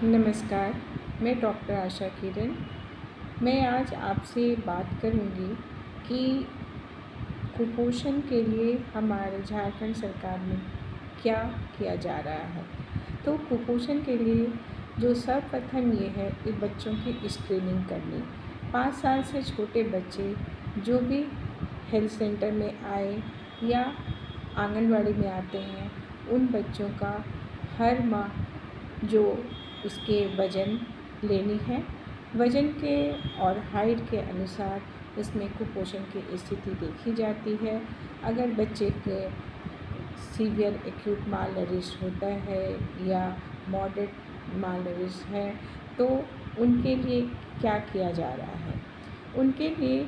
नमस्कार, मैं डॉक्टर आशा किरण। मैं आज आपसे बात करूंगी कि कुपोषण के लिए हमारे झारखंड सरकार में क्या किया जा रहा है। तो कुपोषण के लिए जो सर्वप्रथम ये है कि बच्चों की स्क्रीनिंग करनी। 5 साल से छोटे बच्चे जो भी हेल्थ सेंटर में आए या आंगनवाड़ी में आते हैं, उन बच्चों का हर माह जो उसके वज़न लेनी है, वज़न के और हाइट के अनुसार उसमें कुपोषण की स्थिति देखी जाती है। अगर बच्चे के सीवियर एक्यूट मालनरिश होता है या मॉडरेट मालनरिश है, तो उनके लिए क्या किया जा रहा है। उनके लिए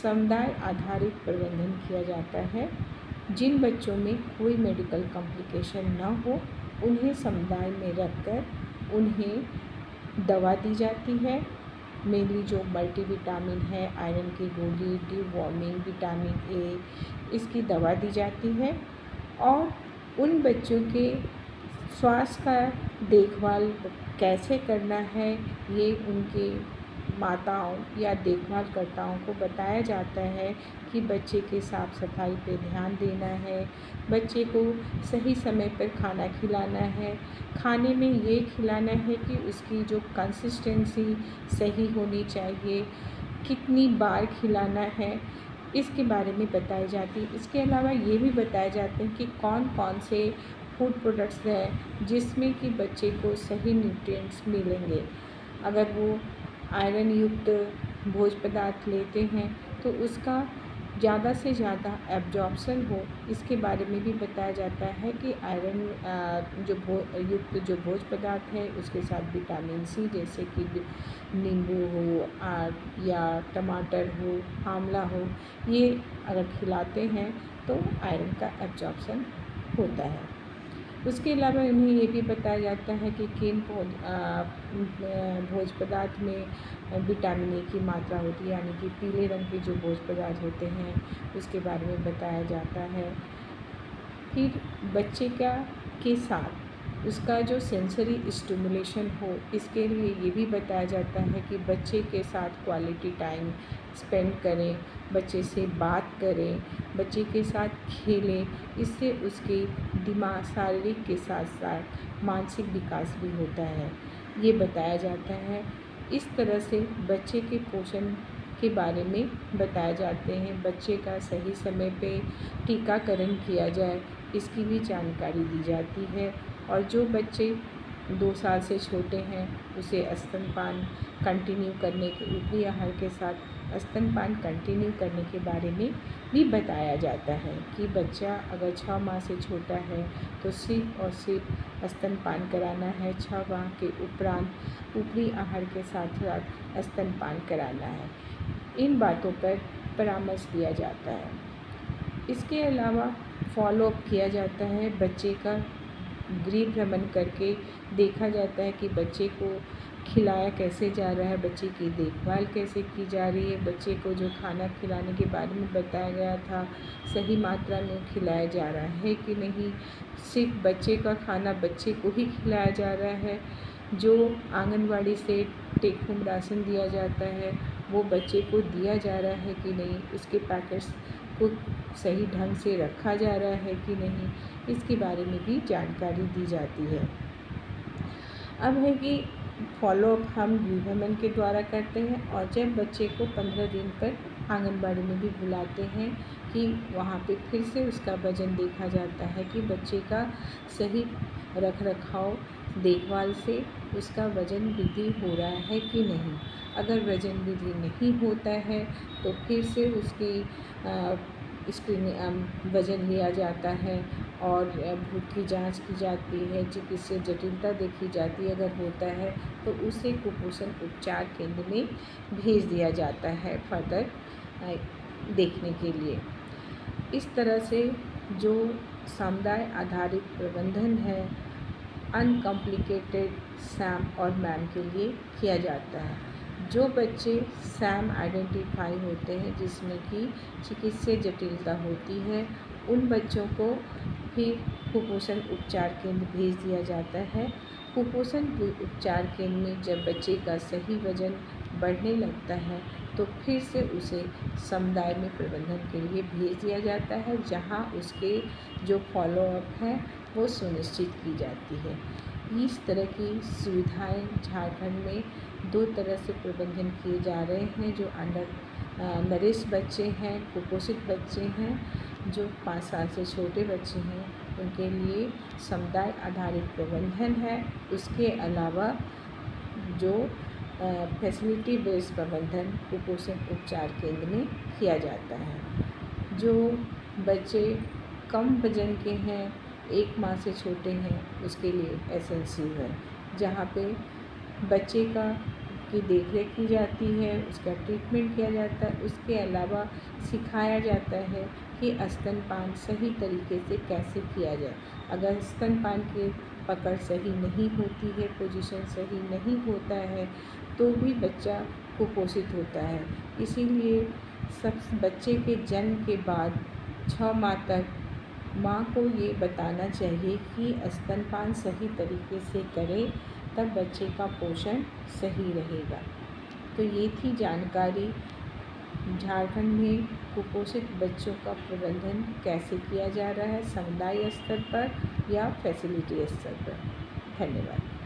समुदाय आधारित प्रबंधन किया जाता है। जिन बच्चों में कोई मेडिकल कॉम्प्लिकेशन न हो, उन्हें समुदाय में रखकर उन्हें दवा दी जाती है। मेनली जो मल्टीविटामिन है, आयरन की गोली, डीवॉर्मिंग, विटामिन ए, इसकी दवा दी जाती है। और उन बच्चों के स्वास्थ्य का देखभाल कैसे करना है, ये उनके माताओं या देखभालकर्ताओं को बताया जाता है कि बच्चे के साफ़ सफाई पे ध्यान देना है, बच्चे को सही समय पर खाना खिलाना है। खाने में ये खिलाना है कि उसकी जो कंसिस्टेंसी सही होनी चाहिए, कितनी बार खिलाना है, इसके बारे में बताई जाती है। इसके अलावा ये भी बताए जाते हैं कि कौन कौन से फूड प्रोडक्ट्स हैं जिसमें कि बच्चे को सही न्यूट्रिएंट्स मिलेंगे। अगर वो आयरन युक्त भोज्य पदार्थ लेते हैं तो उसका ज़्यादा से ज़्यादा एब्जॉर्प्शन हो, इसके बारे में भी बताया जाता है कि आयरन युक्त जो भोज्य पदार्थ है उसके साथ विटामिन सी जैसे कि नींबू हो या टमाटर हो, आंवला हो, ये अगर खिलाते हैं तो आयरन का एब्जॉर्प्शन होता है। उसके अलावा उन्हें ये भी बताया जाता है कि किन भोज्य पदार्थ में विटामिन ए की मात्रा होती है, यानी कि पीले रंग के जो भोज्य पदार्थ होते हैं उसके बारे में बताया जाता है। फिर बच्चे के साथ उसका जो सेंसरी स्टिमुलेशन हो, इसके लिए ये भी बताया जाता है कि बच्चे के साथ क्वालिटी टाइम स्पेंड करें, बच्चे से बात करें, बच्चे के साथ खेलें। इससे उसके दिमाग शारीरिक के साथ साथ मानसिक विकास भी होता है, ये बताया जाता है। इस तरह से बच्चे के पोषण के बारे में बताए जाते हैं। बच्चे का सही समय पे टीकाकरण किया जाए, इसकी भी जानकारी दी जाती है। और जो बच्चे 2 साल से छोटे हैं उसे स्तनपान कंटिन्यू करने के ऊपरी आहार के साथ स्तनपान कंटिन्यू करने के बारे में भी बताया जाता है कि बच्चा अगर 6 माह से छोटा है तो सिर्फ और सिर्फ स्तनपान कराना है। 6 माह के उपरांत ऊपरी आहार के साथ साथ स्तनपान कराना है। इन बातों पर परामर्श दिया जाता है। इसके अलावा फॉलोअप किया जाता है। बच्चे का गृह भ्रमण करके देखा जाता है कि बच्चे को खिलाया कैसे जा रहा है, बच्चे की देखभाल कैसे की जा रही है, बच्चे को जो खाना खिलाने के बारे में बताया गया था सही मात्रा में खिलाया जा रहा है कि नहीं, सिर्फ बच्चे का खाना बच्चे को ही खिलाया जा रहा है, जो आंगनवाड़ी से टेक होम राशन दिया जाता है वो बच्चे को दिया जा रहा है कि नहीं, उसके पैकेट्स को सही ढंग से रखा जा रहा है कि नहीं, इसके बारे में भी जानकारी दी जाती है। अब है कि फॉलोअप हम गृह भ्रमण के द्वारा करते हैं और जब बच्चे को 15 दिन पर आंगनबाड़ी में भी बुलाते हैं कि वहाँ पे फिर से उसका वज़न देखा जाता है कि बच्चे का सही रख रखाव देखभाल से उसका वज़न वृद्धि हो रहा है कि नहीं। अगर वज़न वृद्धि नहीं होता है तो फिर से उसकी वज़न लिया जाता है और भूख की जांच की जाती है, चिकित्सीय जटिलता देखी जाती है। अगर होता है तो उसे कुपोषण उपचार केंद्र में भेज दिया जाता है फर्दर देखने के लिए। इस तरह से जो समुदाय आधारित प्रबंधन है अनकॉम्प्लिकेटेड सैम और मैम के लिए किया जाता है। जो बच्चे सैम आइडेंटिफाई होते हैं जिसमें कि चिकित्सीय जटिलता होती है, उन बच्चों को फिर कुपोषण उपचार केंद्र भेज दिया जाता है। कुपोषण उपचार केंद्र में जब बच्चे का सही वज़न बढ़ने लगता है तो फिर से उसे समुदाय में प्रबंधन के लिए भेज दिया जाता है, जहां उसके जो फॉलोअप है वो सुनिश्चित की जाती है। इस तरह की सुविधाएं झारखंड में 2 तरह से प्रबंधन किए जा रहे हैं। जो नरिश बच्चे हैं, कुपोषित बच्चे हैं, जो 5 साल से छोटे बच्चे हैं, उनके लिए समुदाय आधारित प्रबंधन है। उसके अलावा जो फैसिलिटी बेस्ड प्रबंधन कुपोषण उपचार केंद्र में किया जाता है। जो बच्चे कम वजन के हैं, 1 माह से छोटे हैं, उसके लिए एसएनसी है, जहाँ पे बच्चे की देखरेख की जाती है, उसका ट्रीटमेंट किया जाता है। उसके अलावा सिखाया जाता है कि स्तनपान सही तरीके से कैसे किया जाए। अगर स्तनपान की पकड़ सही नहीं होती है, पोजीशन सही नहीं होता है, तो भी बच्चा कुपोषित होता है। इसीलिए सब बच्चे के जन्म के बाद 6 माह तक माँ को ये बताना चाहिए कि स्तनपान सही तरीके से करें, तब बच्चे का पोषण सही रहेगा। तो ये थी जानकारी झारखंड में कुपोषित बच्चों का प्रबंधन कैसे किया जा रहा है, समुदाय स्तर पर या फैसिलिटी स्तर पर। धन्यवाद।